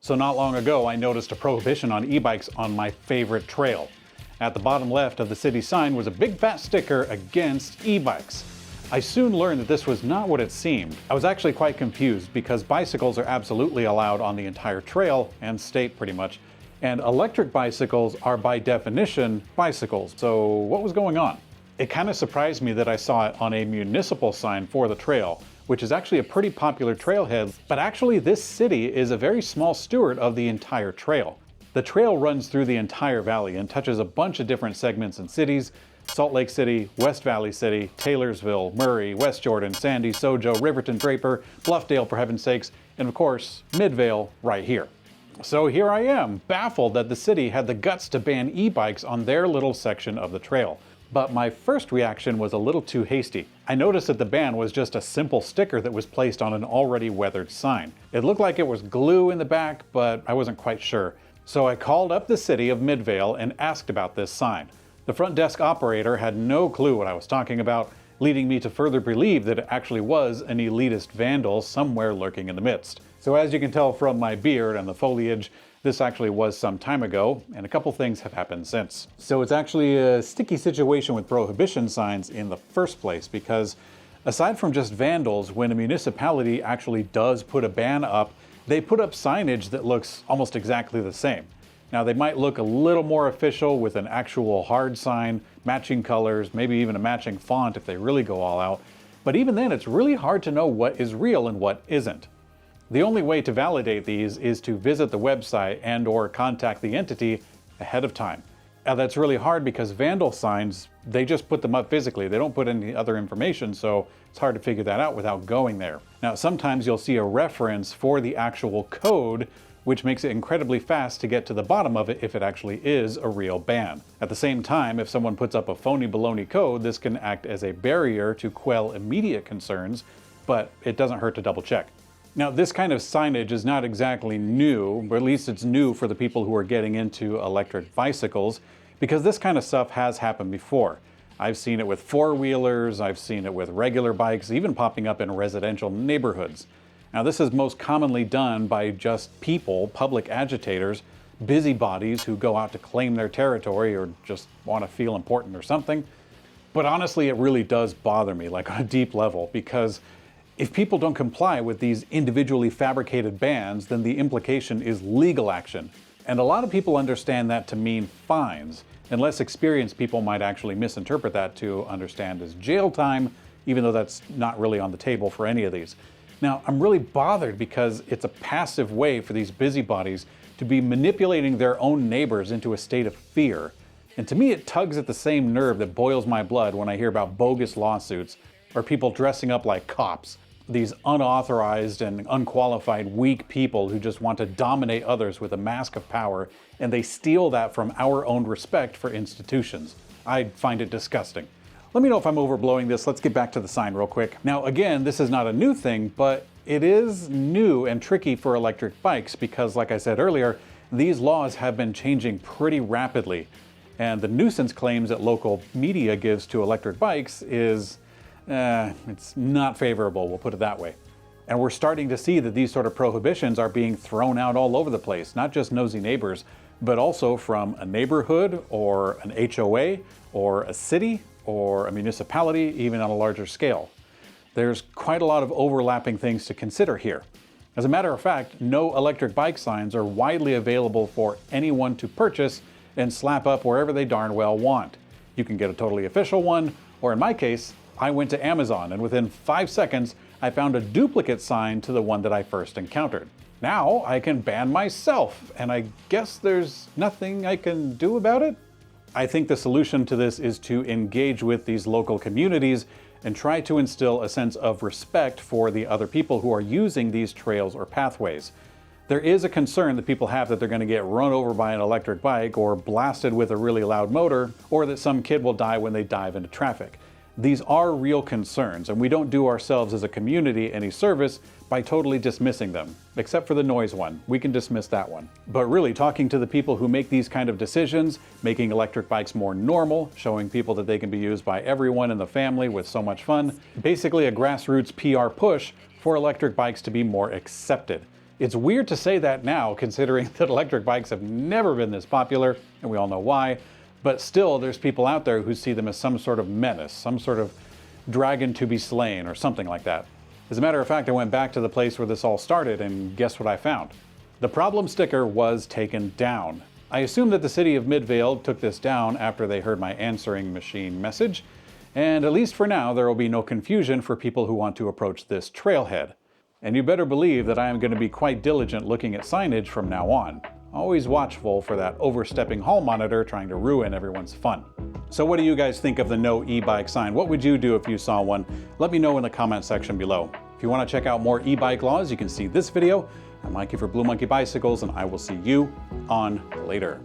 So not long ago, I noticed a prohibition on e-bikes on my favorite trail. At the bottom left of the city sign was a big fat sticker against e-bikes. I soon learned that this was not what it seemed. I was actually quite confused because bicycles are absolutely allowed on the entire trail and state pretty much, and electric bicycles are by definition bicycles. So what was going on? It kind of surprised me that I saw it on a municipal sign for the trail, which is actually a pretty popular trailhead, but actually this city is a very small steward of the entire trail. The trail runs through the entire valley and touches a bunch of different segments and cities: Salt Lake City, West Valley City, Taylorsville, Murray, West Jordan, Sandy, Sojo, Riverton, Draper, Bluffdale for heaven's sakes, and of course, Midvale right here. So here I am, baffled that the city had the guts to ban e-bikes on their little section of the trail. But my first reaction was a little too hasty. I noticed that the ban was just a simple sticker that was placed on an already weathered sign. It looked like it was glue in the back, but I wasn't quite sure. So I called up the city of Midvale and asked about this sign. The front desk operator had no clue what I was talking about, leading me to further believe that it actually was an elitist vandal somewhere lurking in the midst. So as you can tell from my beard and the foliage, this actually was some time ago, and a couple things have happened since. So it's actually a sticky situation with prohibition signs in the first place, because aside from just vandals, when a municipality actually does put a ban up, they put up signage that looks almost exactly the same. Now they might look a little more official with an actual hard sign, matching colors, maybe even a matching font if they really go all out, but even then it's really hard to know what is real and what isn't. The only way to validate these is to visit the website and/or contact the entity ahead of time. Now that's really hard because vandal signs, they just put them up physically. They don't put any other information, so it's hard to figure that out without going there. Now sometimes you'll see a reference for the actual code, which makes it incredibly fast to get to the bottom of it if it actually is a real ban. At the same time, if someone puts up a phony baloney code, this can act as a barrier to quell immediate concerns, but it doesn't hurt to double check. Now, this kind of signage is not exactly new, or at least it's new for the people who are getting into electric bicycles, because this kind of stuff has happened before. I've seen it with four-wheelers, I've seen it with regular bikes, even popping up in residential neighborhoods. Now, this is most commonly done by just people, public agitators, busybodies who go out to claim their territory or just want to feel important or something. But honestly, it really does bother me, like on a deep level, because if people don't comply with these individually fabricated bans, then the implication is legal action. And a lot of people understand that to mean fines, and less experienced people might actually misinterpret that to understand as jail time, even though that's not really on the table for any of these. Now, I'm really bothered because it's a passive way for these busybodies to be manipulating their own neighbors into a state of fear. And to me, it tugs at the same nerve that boils my blood when I hear about bogus lawsuits or people dressing up like cops. These unauthorized and unqualified weak people who just want to dominate others with a mask of power, and they steal that from our own respect for institutions. I find it disgusting. Let me know if I'm overblowing this. Let's get back to the sign real quick. Now again, this is not a new thing, but it is new and tricky for electric bikes because, like I said earlier, these laws have been changing pretty rapidly. And the nuisance claims that local media gives to electric bikes is it's not favorable, we'll put it that way. And we're starting to see that these sort of prohibitions are being thrown out all over the place, not just nosy neighbors, but also from a neighborhood or an HOA or a city or a municipality, even on a larger scale. There's quite a lot of overlapping things to consider here. As a matter of fact, no electric bike signs are widely available for anyone to purchase and slap up wherever they darn well want. You can get a totally official one, or in my case, I went to Amazon and within 5 seconds, I found a duplicate sign to the one that I first encountered. Now I can ban myself, and I guess there's nothing I can do about it? I think the solution to this is to engage with these local communities and try to instill a sense of respect for the other people who are using these trails or pathways. There is a concern that people have that they're going to get run over by an electric bike or blasted with a really loud motor, or that some kid will die when they dive into traffic. These are real concerns, and we don't do ourselves as a community any service by totally dismissing them, except for the noise one. We can dismiss that one. But really, talking to the people who make these kind of decisions, making electric bikes more normal, showing people that they can be used by everyone in the family with so much fun, basically a grassroots PR push for electric bikes to be more accepted. It's weird to say that now, considering that electric bikes have never been this popular, and we all know why, but still there's people out there who see them as some sort of menace, some sort of dragon to be slain, or something like that. As a matter of fact, I went back to the place where this all started, and guess what I found? The problem sticker was taken down. I assume that the city of Midvale took this down after they heard my answering machine message, and at least for now there will be no confusion for people who want to approach this trailhead. And you better believe that I am going to be quite diligent looking at signage from now on. Always watchful for that overstepping hall monitor trying to ruin everyone's fun. So what do you guys think of the no e-bike sign? What would you do if you saw one? Let me know in the comment section below. If you want to check out more e-bike laws, you can see this video. I'm Mikey for Blue Monkey Bicycles, and I will see you on later.